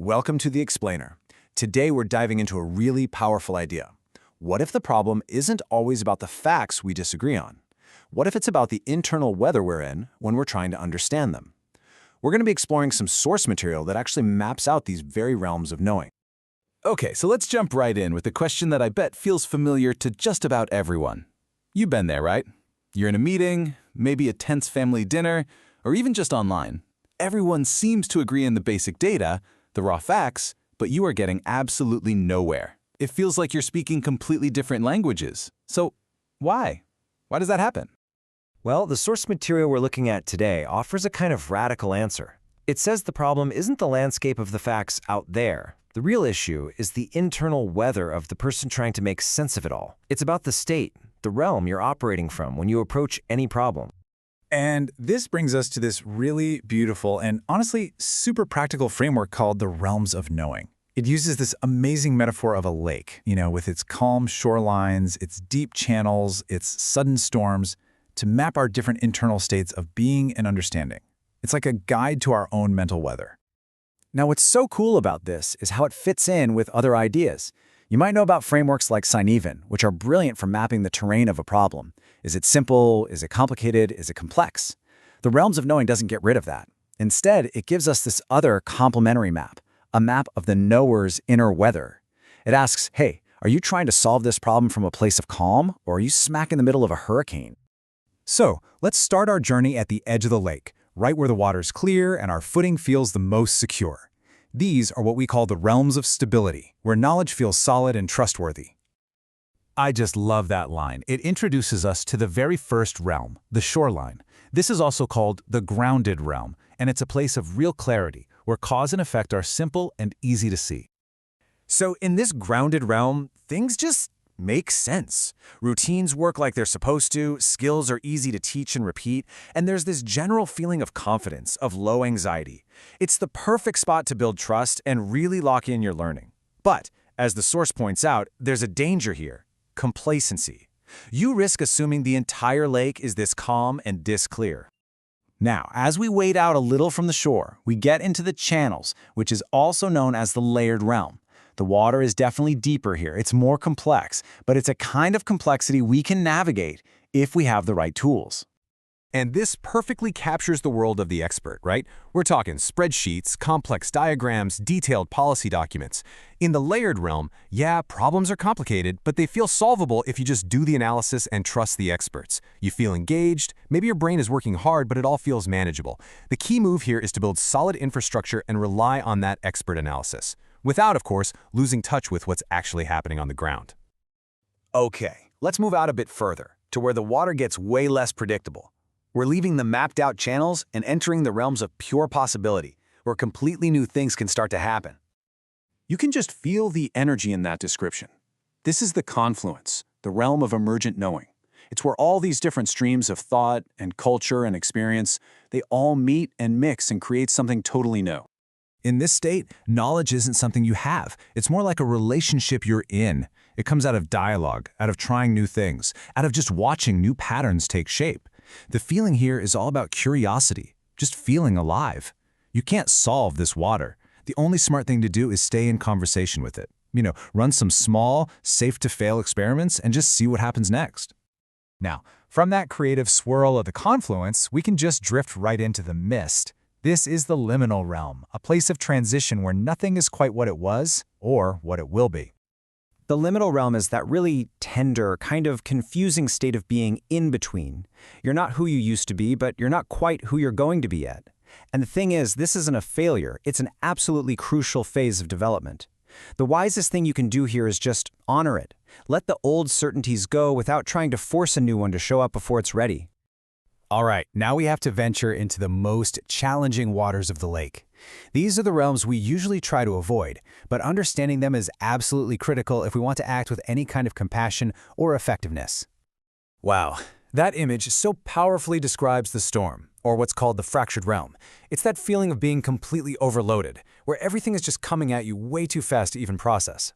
Welcome to The Explainer. Today we're diving into a really powerful idea. What if the problem isn't always about the facts we disagree on? What if it's about the internal weather we're in when we're trying to understand them? We're going to be exploring some source material that actually maps out these very realms of knowing. Okay, so let's jump right in with a question that I bet feels familiar to just about everyone. You've been there, right? You're in a meeting, maybe a tense family dinner, or even just online. Everyone seems to agree on the basic data, the raw facts, but you are getting absolutely nowhere. It feels like you're speaking completely different languages. So why? Why does that happen? Well, the source material we're looking at today offers a kind of radical answer. It says the problem isn't the landscape of the facts out there. The real issue is the internal weather of the person trying to make sense of it all. It's about the state, the realm you're operating from when you approach any problem. And this brings us to this really beautiful and honestly super practical framework called the realms of knowing. It uses this amazing metaphor of a lake, with its calm shorelines, its deep channels, its sudden storms, to map our different internal states of being and understanding. It's like a guide to our own mental weather. Now, what's so cool about this is how it fits in with other ideas. You might know about frameworks like Sineven, which are brilliant for mapping the terrain of a problem. Is it simple? Is it complicated? Is it complex? The realms of knowing doesn't get rid of that. Instead, it gives us this other complementary map, a map of the knower's inner weather. It asks, hey, are you trying to solve this problem from a place of calm, or are you smack in the middle of a hurricane? So let's start our journey at the edge of the lake, right where the water's clear and our footing feels the most secure. These are what we call the realms of stability, where knowledge feels solid and trustworthy. I just love that line. It introduces us to the very first realm, the shoreline. This is also called the grounded realm, and it's a place of real clarity, where cause and effect are simple and easy to see. So in this grounded realm, things just make sense. Routines work like they're supposed to, skills are easy to teach and repeat, and there's this general feeling of confidence, of low anxiety. It's the perfect spot to build trust and really lock in your learning. But, as the source points out, there's a danger here: complacency. You risk assuming the entire lake is this calm and this clear. Now, as we wade out a little from the shore, we get into the channels, which is also known as the layered realm. The water is definitely deeper here. It's more complex, but it's a kind of complexity we can navigate if we have the right tools. And this perfectly captures the world of the expert, right? We're talking spreadsheets, complex diagrams, detailed policy documents. In the layered realm, yeah, problems are complicated, but they feel solvable if you just do the analysis and trust the experts. You feel engaged, maybe your brain is working hard, but it all feels manageable. The key move here is to build solid infrastructure and rely on that expert analysis, without, of course, losing touch with what's actually happening on the ground. Okay, let's move out a bit further, to where the water gets way less predictable. We're leaving the mapped-out channels and entering the realms of pure possibility, where completely new things can start to happen. You can just feel the energy in that description. This is the confluence, the realm of emergent knowing. It's where all these different streams of thought and culture and experience, they all meet and mix and create something totally new. In this state, knowledge isn't something you have. It's more like a relationship you're in. It comes out of dialogue, out of trying new things, out of just watching new patterns take shape. The feeling here is all about curiosity, just feeling alive. You can't solve this water. The only smart thing to do is stay in conversation with it. Run some small, safe-to-fail experiments and just see what happens next. Now, from that creative swirl of the confluence, we can just drift right into the mist. This is the liminal realm, a place of transition where nothing is quite what it was or what it will be. The liminal realm is that really tender, kind of confusing state of being in between. You're not who you used to be, but you're not quite who you're going to be yet. And the thing is, this isn't a failure. It's an absolutely crucial phase of development. The wisest thing you can do here is just honor it. Let the old certainties go without trying to force a new one to show up before it's ready. All right, now we have to venture into the most challenging waters of the lake. These are the realms we usually try to avoid, but understanding them is absolutely critical if we want to act with any kind of compassion or effectiveness. Wow, that image so powerfully describes the storm, or what's called the fractured realm. It's that feeling of being completely overloaded, where everything is just coming at you way too fast to even process.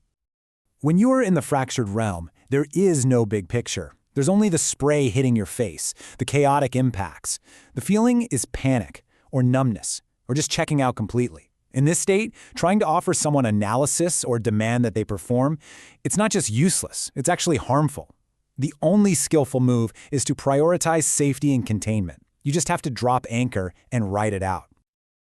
When you are in the fractured realm, there is no big picture. There's only the spray hitting your face, the chaotic impacts. The feeling is panic, or numbness, or just checking out completely. In this state, trying to offer someone analysis or demand that they perform, it's not just useless, it's actually harmful. The only skillful move is to prioritize safety and containment. You just have to drop anchor and ride it out.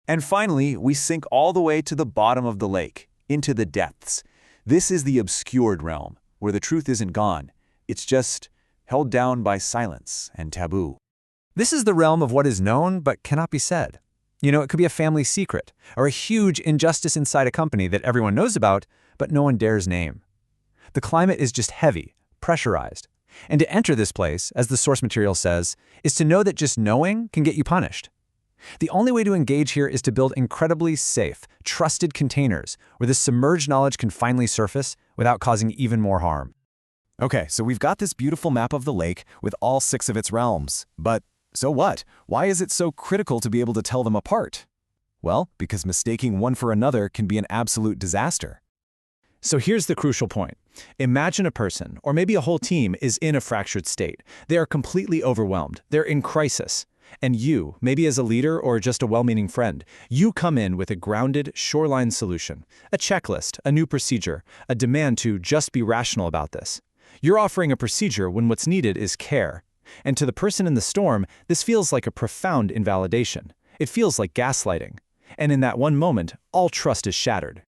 And finally, we sink all the way to the bottom of the lake, into the depths. This is the obscured realm, where the truth isn't gone. It's just held down by silence and taboo. This is the realm of what is known but cannot be said. You know, it could be a family secret or a huge injustice inside a company that everyone knows about, but no one dares name. The climate is just heavy, pressurized. And to enter this place, as the source material says, is to know that just knowing can get you punished. The only way to engage here is to build incredibly safe, trusted containers where this submerged knowledge can finally surface without causing even more harm. Okay, so we've got this beautiful map of the lake with all 6 of its realms. But so what? Why is it so critical to be able to tell them apart? Well, because mistaking one for another can be an absolute disaster. So here's the crucial point. Imagine a person, or maybe a whole team, is in a fractured state. They are completely overwhelmed. They're in crisis. And you, maybe as a leader or just a well-meaning friend, you come in with a grounded, shoreline solution, a checklist, a new procedure, a demand to just be rational about this. You're offering a procedure when what's needed is care. And to the person in the storm, this feels like a profound invalidation. It feels like gaslighting. And in that one moment, all trust is shattered.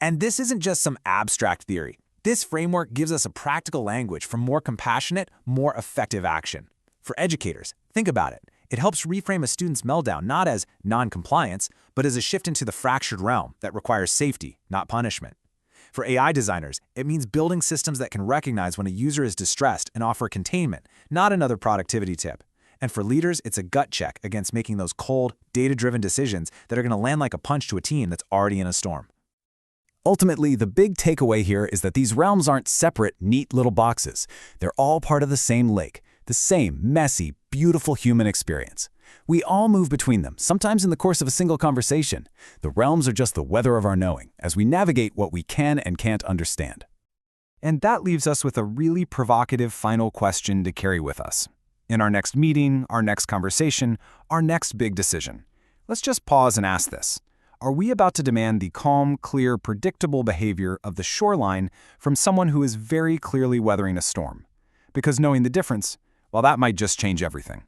And this isn't just some abstract theory. This framework gives us a practical language for more compassionate, more effective action. For educators, think about it. It helps reframe a student's meltdown not as non-compliance, but as a shift into the fractured realm that requires safety, not punishment. For AI designers, it means building systems that can recognize when a user is distressed and offer containment, not another productivity tip. And for leaders, it's a gut check against making those cold, data-driven decisions that are going to land like a punch to a team that's already in a storm. Ultimately, the big takeaway here is that these realms aren't separate, neat little boxes. They're all part of the same lake, the same messy, beautiful human experience. We all move between them, sometimes in the course of a single conversation. The realms are just the weather of our knowing, as we navigate what we can and can't understand. And that leaves us with a really provocative final question to carry with us. In our next meeting, our next conversation, our next big decision, let's just pause and ask this. Are we about to demand the calm, clear, predictable behavior of the shoreline from someone who is very clearly weathering a storm? Because knowing the difference, well, that might just change everything.